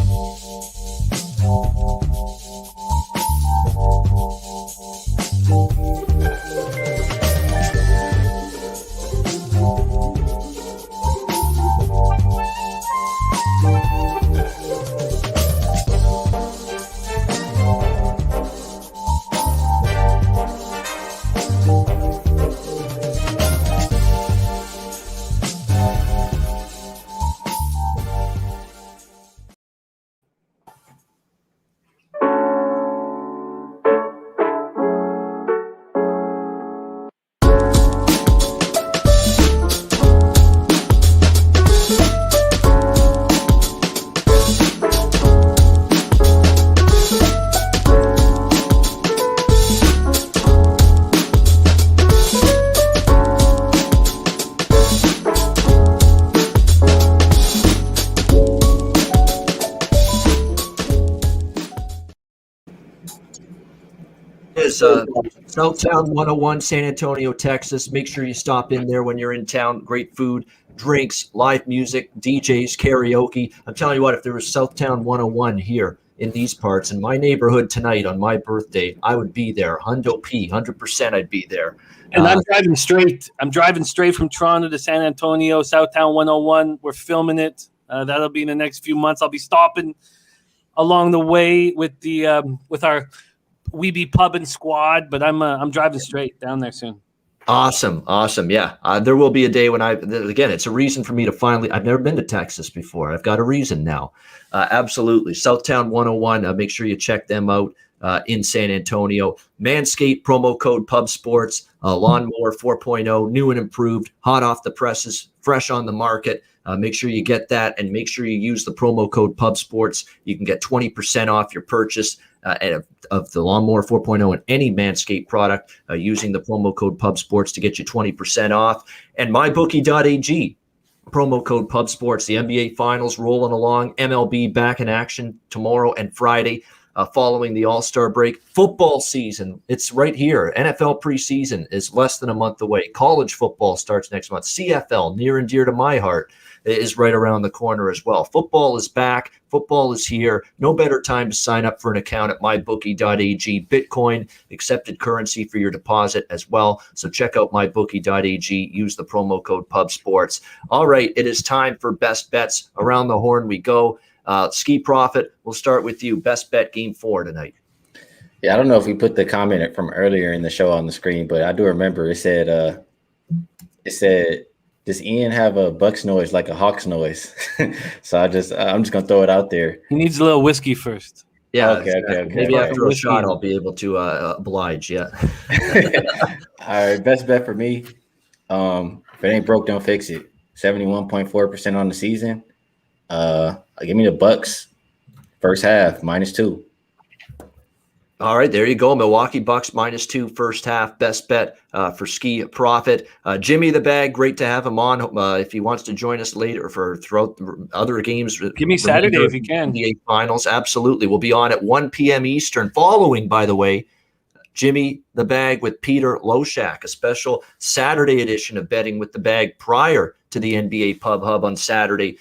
Southtown 101, San Antonio, Texas. Make sure you stop in there when you're in town. Great food, drinks, live music, DJs, karaoke. I'm telling you what, if there was Southtown 101 here in these parts, in my neighborhood tonight on my birthday, I would be there. 100% I'd be there. And I'm driving straight. I'm driving straight from Toronto to San Antonio, Southtown 101. We're filming it. That'll be in the next few months. I'll be stopping along the way with with our Weeby Pub and Squad, but I'm driving straight down there soon. Awesome. Yeah. There will be a day when again, it's a reason for me to finally, I've never been to Texas before. I've got a reason now. Absolutely. Southtown 101. Make sure you check them out in San Antonio. Manscaped, promo code Pub Sports, Lawnmower 4.0, new and improved, hot off the presses, fresh on the market. Make sure you get that, and make sure you use the promo code Pub Sports. You can get 20% off your purchase of the Lawnmower 4.0 and any Manscaped product using the promo code Pub Sports to get you 20% off. And mybookie.ag, Promo code Pub Sports. The NBA Finals rolling along. MLB back in action tomorrow and Friday following the All-Star break. Football season, it's right here. NFL preseason is less than a month away. College football starts next month. CFL, near and dear to my heart, is right around the corner as well. Football is back. Football is here. No better time to sign up for an account at mybookie.ag. Bitcoin, accepted currency for your deposit as well. So check out mybookie.ag. Use the promo code PubSports. All right, it is time for best bets. Around the horn we go. Skee Profit, we'll start with you. Best bet game 4 tonight. Yeah, I don't know if we put the comment from earlier in the show on the screen, but I do remember it said, does Ian have a Bucks noise like a Hawks noise? So I'm just gonna throw it out there. He needs a little whiskey first. Yeah, Okay. Maybe after a shot, I'll be able to oblige. Yeah. All right, best bet for me. If it ain't broke, don't fix it. 71.4% on the season. Give me the Bucks first half -2. All right, there you go. Milwaukee Bucks -2 first half. Best bet for Skee Profit. Jimmy the Bag, great to have him on. If he wants to join us later for throughout the other games. Give me Saturday if you can. NBA Finals, absolutely. We'll be on at 1 p.m. Eastern. Following, by the way, Jimmy the Bag with Peter Loshak, a special Saturday edition of Betting with the Bag prior to the NBA Pub Hub on Saturday.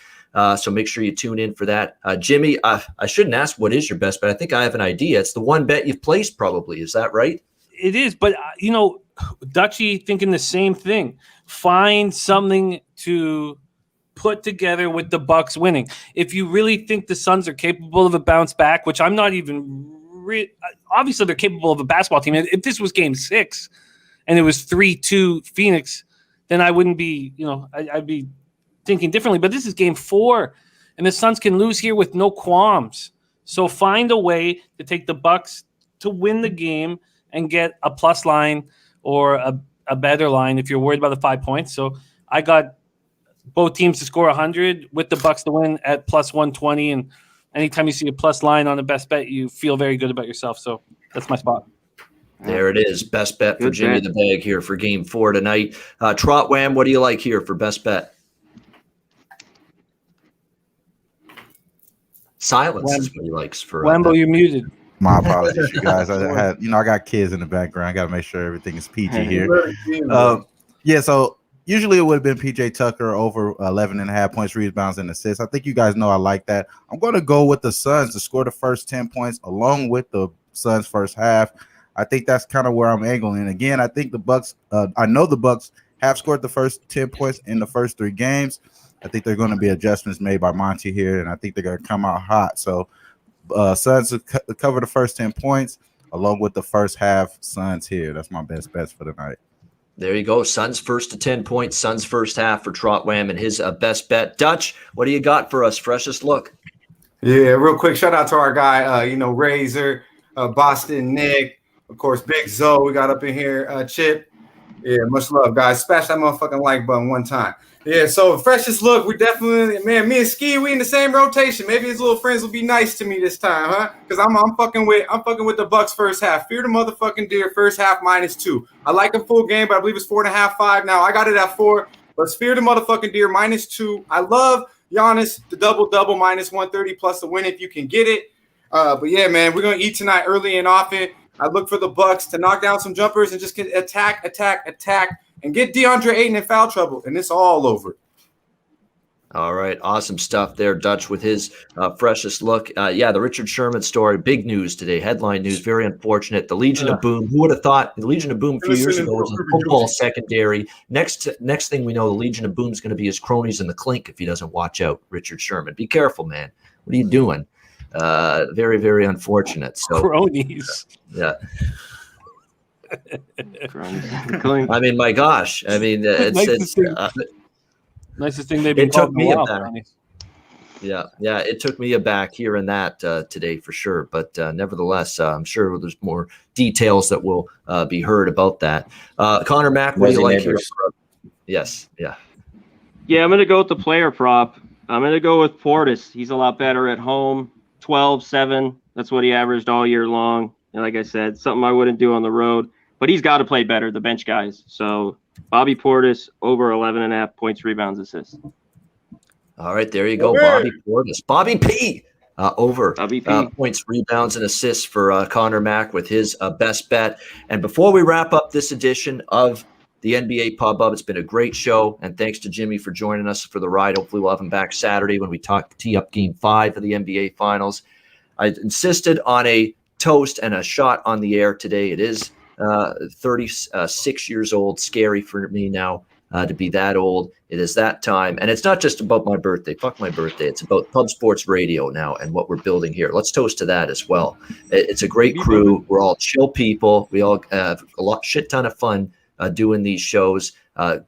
So make sure you tune in for that. Jimmy, I shouldn't ask what is your best bet. I think I have an idea. It's the one bet you've placed probably. Is that right? It is. But, Dutchie thinking the same thing. Find something to put together with the Bucks winning. If you really think the Suns are capable of a bounce back, which I'm not even obviously they're capable of a basketball team. If this was game 6 and it was 3-2 Phoenix, then I wouldn't be, I'd be thinking differently, but this is game 4 and the Suns can lose here with no qualms. So find a way to take the Bucks to win the game and get a plus line or a better line if you're worried about the 5 points. So I got both teams to score 100 with the Bucks to win at plus 120. And anytime you see a plus line on the best bet, you feel very good about yourself. So that's my spot. There it is. Best bet for Jimmy the Bag here for game 4 tonight. Trot Wham, what do you like here for best bet? Silence is what he likes for Wambo, you're muted. My apologies, you guys. I got kids in the background. I got to make sure everything is PG here. So usually it would have been PJ Tucker over 11.5 points, rebounds, and assists. I think you guys know I like that. I'm going to go with the Suns to score the first 10 points along with the Suns first half. I think that's kind of where I'm angling. Again, I think the Bucks. I know the Bucks have scored the first 10 points in the first 3 games. I think there are going to be adjustments made by Monty here, and I think they're going to come out hot. So Suns cover the first 10 points along with the first half Suns here. That's my best bets for the night. There you go. Suns first to 10 points. Suns first half for Trot Wham and his best bet. Dutch, what do you got for us? Freshest look. Yeah, real quick. Shout out to our guy, Razor, Boston Nick, of course, Big Zoe. We got up in here, Chip. Yeah, much love, guys. Smash that motherfucking like button one time. Yeah, so freshest look, we definitely, man, me and Skee, we in the same rotation. Maybe his little friends will be nice to me this time, huh? Because I'm fucking with the Bucks first half. Fear the motherfucking deer, first half -2. I like a full game, but I believe it's 4.5, 5. Now I got it at 4. But fear the motherfucking deer -2. I love Giannis, the double-double -130 plus the win if you can get it. But yeah, man, we're gonna eat tonight early and often. I look for the Bucks to knock down some jumpers and just attack, and get DeAndre Ayton in foul trouble, and it's all over. All right, awesome stuff there, Dutch, with his freshest look. The Richard Sherman story, big news today, headline news, very unfortunate. The Legion of Boom, who would have thought the Legion of Boom a few years ago was a football secondary. Next thing we know, the Legion of Boom is going to be his cronies in the clink if he doesn't watch out, Richard Sherman. Be careful, man. What are you doing? Very, very unfortunate. So cronies. Yeah. I mean, my gosh. I mean, nicest thing they've been. It took me aback. Yeah, it took me aback hearing that today for sure. But nevertheless, I'm sure there's more details that will be heard about that. Conor Mac, what do you like here? Yes, yeah. Yeah, I'm going to go with the player prop. I'm going to go with Portis. He's a lot better at home. 12-7. That's what he averaged all year long. And like I said, something I wouldn't do on the road. But he's got to play better, the bench guys. So Bobby Portis over 11.5 points, rebounds, assists. All right, there you go, Okay. Bobby Portis. Bobby P. Over Bobby P. points, rebounds, and assists for Conor Mac with his best bet. And before we wrap up this edition of the NBA Pub Up, it's been a great show. And thanks to Jimmy for joining us for the ride. Hopefully we'll have him back Saturday when we tee up Game 5 of the NBA Finals. I insisted on a toast and a shot on the air today. It is 36 years old. Scary for me now to be that old. It is that time. And it's not just about my birthday. Fuck my birthday. It's about Pub Sports Radio now and what we're building here. Let's toast to that as well. It's a great crew. We're all chill people. We all have a shit ton of fun doing these shows.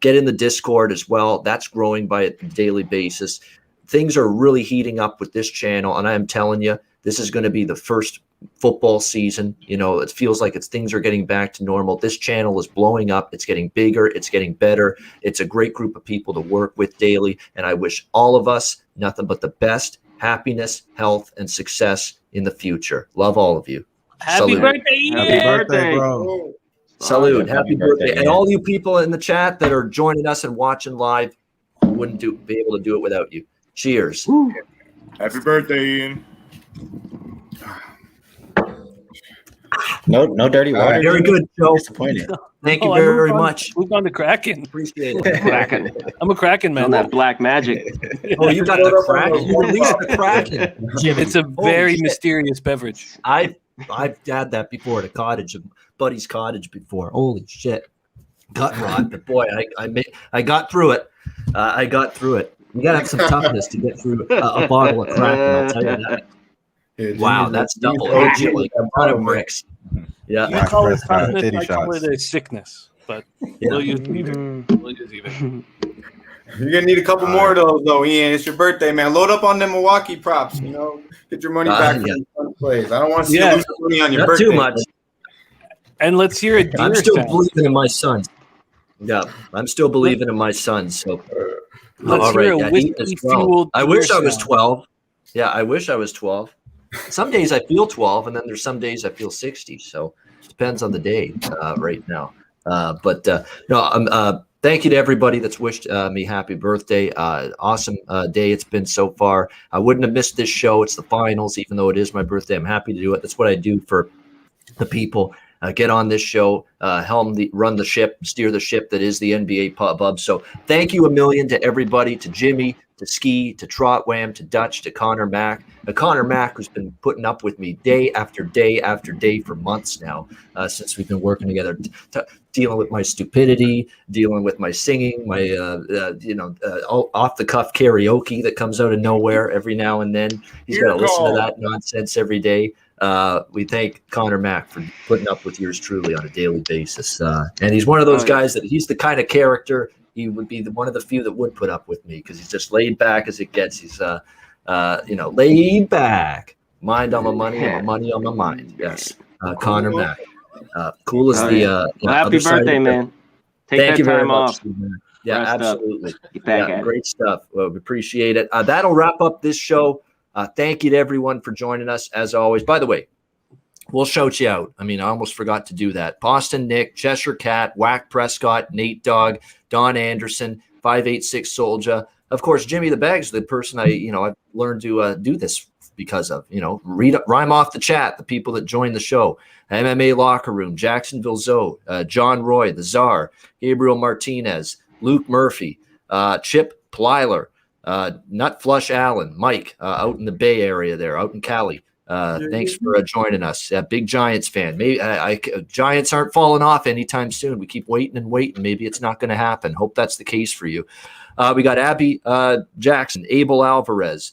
Get in the Discord as well. That's growing by a daily basis. Things are really heating up with this channel. And I am telling you, this is going to be the first football season. You know, it feels like things are getting back to normal. This channel is blowing up. It's getting bigger. It's getting better. It's a great group of people to work with daily. And I wish all of us nothing but the best happiness, health, and success in the future. Love all of you. Happy Salute. birthday, Ian. Happy Birthday, bro. Salute. Happy Happy birthday, birthday. And man. all you people in the chat that are joining us and watching live, wouldn't be able to do it without you. Cheers. Happy birthday, Ian. No dirty water. Very good, Joe. Disappointed. Thank you I moved very on- much. Moved on to Kraken. Appreciate it. Kraken. I'm a Kraken On man. that black magic. Oh, you got the Kraken. You released the Kraken, Jimmy. It's a Holy very shit. mysterious beverage. I've had that before at a cottage, a buddy's cottage before. Holy shit, gut rot. But boy, I got through it. I got through it. You gotta have some toughness to get through a bottle of Kraken. I'll tell you that. Yeah, Wow, Jimmy's- that's Jimmy's double. OG Hit you like a ton of bricks. Yeah. You call it Prescott, toughness, titty I call shots. it a sickness. But Yeah. we'll use either. We'll use either. You're gonna need a couple more of those though, Ian. It's your birthday, man. Load up on them Milwaukee props. You know, get your money back from Yeah. the fun plays. I don't want to see Yeah. you lose money on your Not birthday. too much. And let's hear it. I'm still believing in my sons. Yeah, I'm still believing in my sons. So Let's all hear right, a yeah, whiskey eat as well. fueled. I wish I was sound. 12. Yeah, I wish I was 12. Some days I feel 12, and then there's some days I feel 60. So it depends on the day right now. Thank you to everybody that's wished me happy birthday. Awesome day it's been so far. I wouldn't have missed this show. It's the finals, even though it is my birthday. I'm happy to do it. That's what I do for the people. Get on this show, run the ship, steer the ship that is the NBA Pub. So thank you a million to everybody, to Jimmy, to Skee, to Trot Wam, to Dutch, to Conor Mac. Conor Mac, who's been putting up with me day after day after day for months now, since we've been working together, dealing with my stupidity, dealing with my singing, my off the cuff karaoke that comes out of nowhere every now and then. He's got to listen to that nonsense every day. We thank Conor Mac for putting up with yours truly on a daily basis. And he's one of those guys that he's the kind of character, he would be one of the few that would put up with me because he's just laid back as it gets. He's, laid back. Mind on my money and my money on my mind. Yes. Conor Mac. Cool as Well, happy other side of birthday, the- man. Take Thank that you very time much, off. Steve, man. Yeah, Rest up. absolutely. Get back Yeah, at it. great stuff. Well, we appreciate it. That'll wrap up this show. Thank you to everyone for joining us, as always. By the way, we'll shout you out. I mean, I almost forgot to do that. Boston Nick, Cheshire Cat, Whack Prescott, Nate Dogg, Don Anderson, 586 Soldier. Of course, Jimmy the Bags, the person I've learned to do this because of, rhyme off the chat, the people that join the show. MMA Locker Room, Jacksonville Zoe, John Roy, the Czar, Gabriel Martinez, Luke Murphy, Chip Plyler, Nut Flush Allen, Mike, out in the Bay Area there, out in Cali. Thanks for joining us. Big Giants fan. Maybe Giants aren't falling off anytime soon. We keep waiting and waiting. Maybe it's not going to happen. Hope that's the case for you. We got Abby Jackson, Abel Alvarez,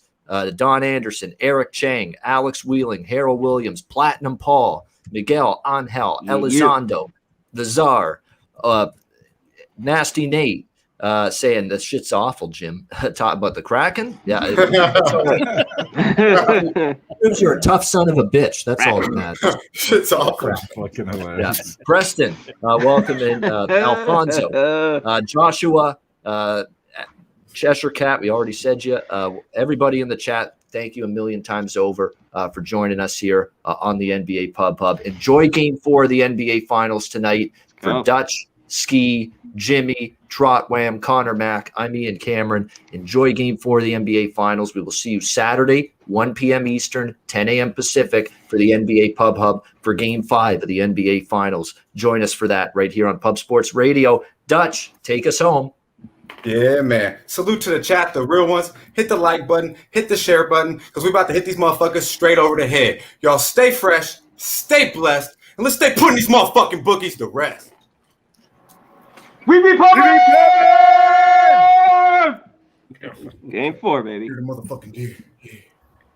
Don Anderson, Eric Chang, Alex Wheeling, Harold Williams, Platinum Paul, Miguel Angel, Elizondo, the Czar, Nasty Nate, saying this shit's awful, Jim. Talk about the Kraken? Yeah. You're a tough son of a bitch. That's all that matters. Shit's awful. Fucking Yeah. hilarious. Preston, welcome in. Alfonso, Joshua, Cheshire Cat, we already said you. Everybody in the chat, thank you a million times over for joining us here on the NBA Pub. Enjoy Game 4 of the NBA Finals tonight for Go. Dutch, Skee, Jimmy, Trot Wham, Conor Mac. I'm Ian Cameron. Enjoy Game 4 of the NBA Finals. We will see you Saturday, 1 p.m. Eastern, 10 a.m. Pacific for the NBA Pub Hub for Game 5 of the NBA Finals. Join us for that right here on Pub Sports Radio. Dutch, take us home. Yeah, man. Salute to the chat, the real ones. Hit the like button, hit the share button, because we're about to hit these motherfuckers straight over the head. Y'all stay fresh, stay blessed, and let's stay putting these motherfucking bookies to rest. We be pumping! Game 4, baby. You're the motherfucking dude. Yeah.